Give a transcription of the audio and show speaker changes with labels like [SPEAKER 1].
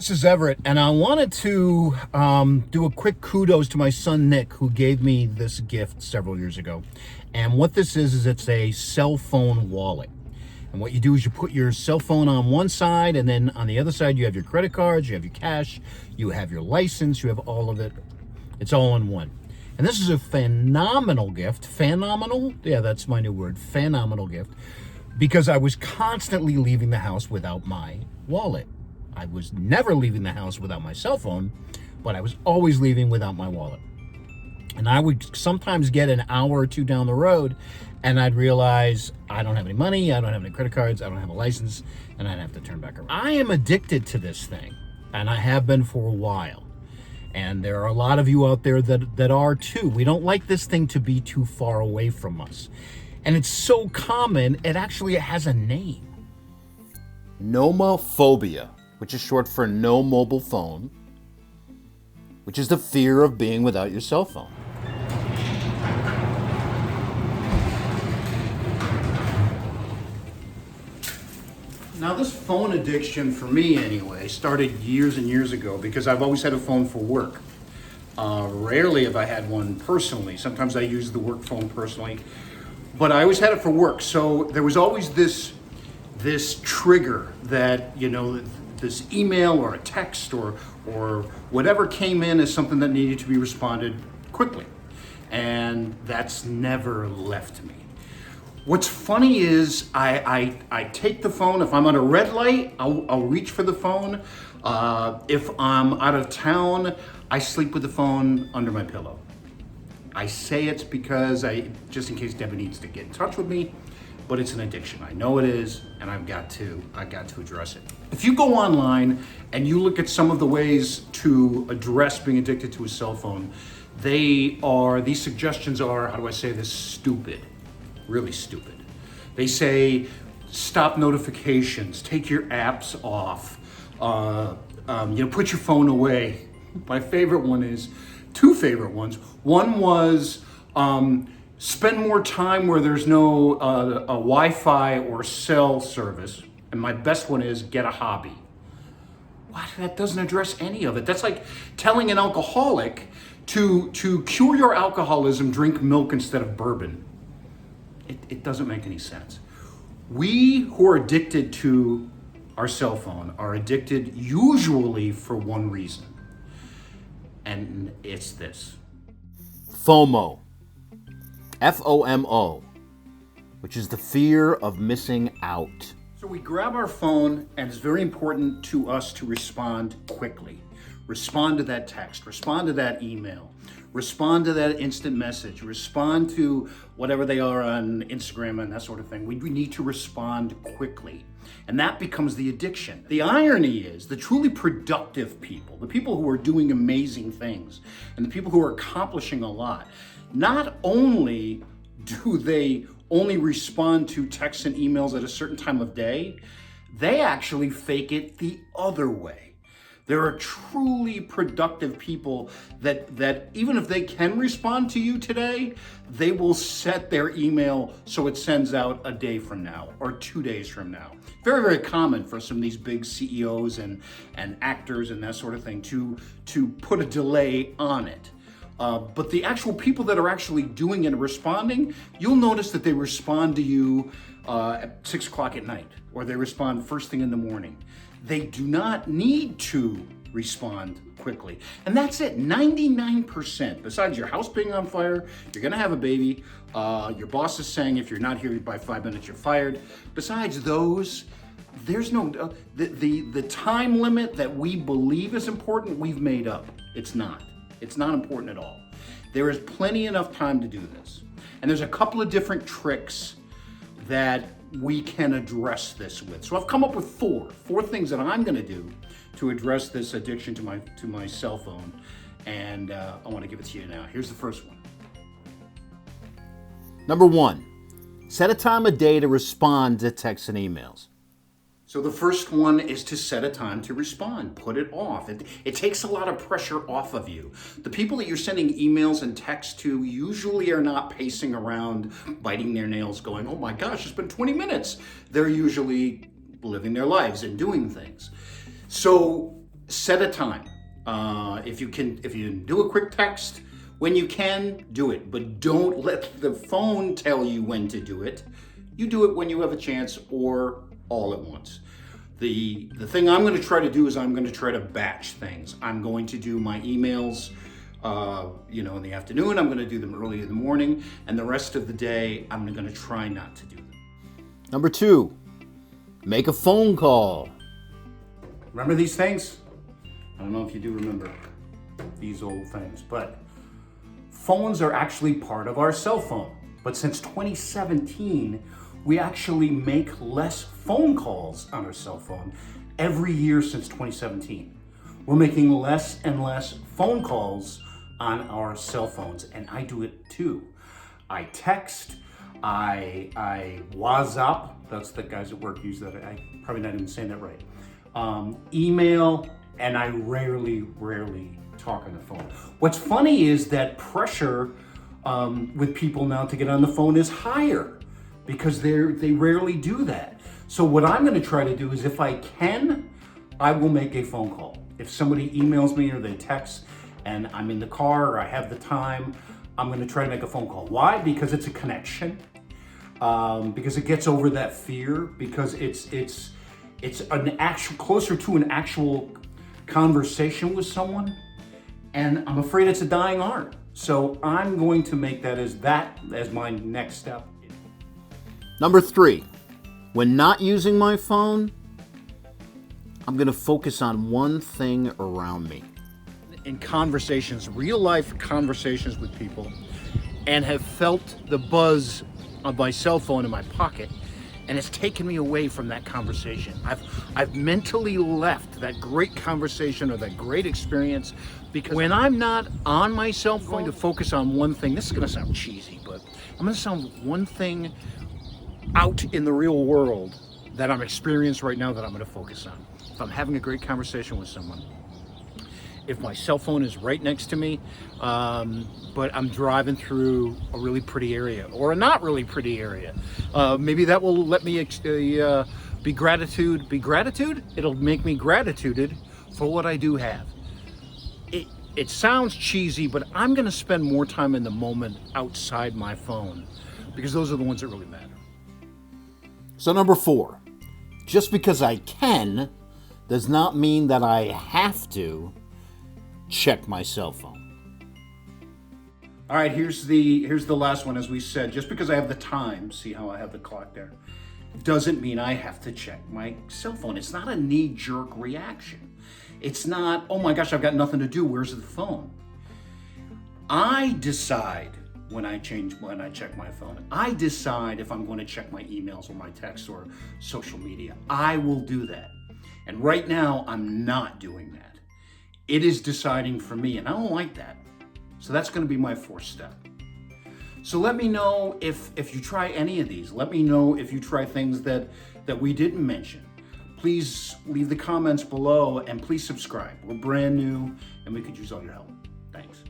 [SPEAKER 1] This is Everett, and I wanted to do a quick kudos to my son Nick, who gave me this gift several years ago. And what this is it's a cell phone wallet. And what you do is you put your cell phone on one side, and then on the other side you have your credit cards, you have your cash, you have your license, you have all of it. It's all in one. And this is a phenomenal gift. Phenomenal? Yeah, that's my new word. Phenomenal gift. Because I was constantly leaving the house without my wallet. I was never leaving the house without my cell phone, but I was always leaving without my wallet. And I would sometimes get an hour or two down the road, and I'd realize I don't have any money, I don't have any credit cards, I don't have a license, and I'd have to turn back around. I am addicted to this thing, and I have been for a while. And there are a lot of you out there that are too. We don't like this thing to be too far away from us. And it's so common, it actually has a name. Nomophobia, which is short for no mobile phone, which is the fear of being without your cell phone. Now, this phone addiction, for me anyway, started years and years ago because I've always had a phone for work. Rarely have I had one personally. Sometimes I use the work phone personally, but I always had it for work. So there was always this trigger that, this email or a text or whatever came in as something that needed to be responded quickly. And that's never left me. What's funny is I take the phone. If I'm on a red light, I'll reach for the phone. If I'm out of town, I sleep with the phone under my pillow. I say it's because just in case Debbie needs to get in touch with me, but it's an addiction. I know it is, and I've got to address it. If you go online and you look at some of the ways to address being addicted to a cell phone, these suggestions are, how do I say this, stupid, really stupid. They say, stop notifications, take your apps off, put your phone away. My favorite one is, two favorite ones. One was, spend more time where there's no a Wi-Fi or cell service. And my best one is get a hobby. What? That doesn't address any of it. That's like telling an alcoholic to cure your alcoholism, drink milk instead of bourbon. It doesn't make any sense. We who are addicted to our cell phone are addicted usually for one reason. And it's this. FOMO. FOMO, which is the fear of missing out. So we grab our phone, and it's very important to us to respond quickly. Respond to that text, respond to that email, respond to that instant message, respond to whatever they are on Instagram and that sort of thing. We need to respond quickly. And that becomes the addiction. The irony is the truly productive people, the people who are doing amazing things, and the people who are accomplishing a lot, not only do they only respond to texts and emails at a certain time of day, they actually fake it the other way. There are truly productive people that even if they can respond to you today, they will set their email so it sends out a day from now or 2 days from now. Very, very common for some of these big CEOs and actors and that sort of thing to put a delay on it. But the actual people that are actually doing it and responding, you'll notice that they respond to you at 6 o'clock at night, or they respond first thing in the morning. They do not need to respond quickly. And that's it, 99%. Besides your house being on fire, you're gonna have a baby, your boss is saying if you're not here by 5 minutes, you're fired. Besides those, there's no, the time limit that we believe is important, we've made up. It's not. It's not important at all. There is plenty enough time to do this. And there's a couple of different tricks that we can address this with. So I've come up with four things that I'm gonna do to address this addiction to my cell phone. And I wanna give it to you now. Here's the first one. Number 1, set a time a day to respond to texts and emails. So the first one is to set a time to respond, put it off. It takes a lot of pressure off of you. The people that you're sending emails and texts to usually are not pacing around, biting their nails going, oh my gosh, it's been 20 minutes. They're usually living their lives and doing things. So Set a time. If you can do a quick text, when you can, do it. But don't let the phone tell you when to do it. You do it when you have a chance or all at once. The thing I'm going to try to do is I'm going to try to batch things. I'm going to do my emails, in the afternoon. I'm going to do them early in the morning, and the rest of the day, I'm going to try not to do them.
[SPEAKER 2] Number 2, make a phone call.
[SPEAKER 1] Remember these things? I don't know if you do remember these old things, but phones are actually part of our cell phone. But since 2017, we actually make less phone calls on our cell phone every year since 2017. We're making less and less phone calls on our cell phones, and I do it too. I text, I WhatsApp, that's the guys at work use that, I probably not even saying that right. Email, and I rarely talk on the phone. What's funny is that pressure with people now to get on the phone is higher because they rarely do that. So what I'm going to try to do is, if I can, I will make a phone call. If somebody emails me or they text and I'm in the car or I have the time, I'm going to try to make a phone call. Why? Because it's a connection. Because it gets over that fear. Because it's an actual, closer to an actual conversation with someone. And I'm afraid it's a dying art. So I'm going to make that as my next step.
[SPEAKER 2] Number 3, when not using my phone, I'm going to focus on one thing around me.
[SPEAKER 1] In conversations, real life conversations with people, and have felt the buzz of my cell phone in my pocket, and it's taken me away from that conversation. I've mentally left that great conversation or that great experience, because when I'm not on my cell phone, I'm going to focus on one thing. This is going to sound cheesy, but I'm going to sound one thing out in the real world that I'm experiencing right now that I'm going to focus on. If I'm having a great conversation with someone, if my cell phone is right next to me, but I'm driving through a really pretty area or a not really pretty area, maybe that will let me be gratitude. It'll make me gratituded for what I do have. It sounds cheesy, but I'm going to spend more time in the moment outside my phone, because those are the ones that really matter.
[SPEAKER 2] So number 4, just because I can does not mean that I have to check my cell phone.
[SPEAKER 1] All right, here's the last one. As we said, just because I have the time, see how I have the clock there, doesn't mean I have to check my cell phone. It's not a knee-jerk reaction. It's not, oh my gosh, I've got nothing to do, where's the phone? I decide when I check my phone. I decide if I'm going to check my emails or my texts or social media. I will do that. And right now, I'm not doing that. It is deciding for me, and I don't like that. So that's going to be my 4th step. So let me know if you try any of these. Let me know if you try things that we didn't mention. Please leave the comments below, and please subscribe. We're brand new, and we could use all your help. Thanks.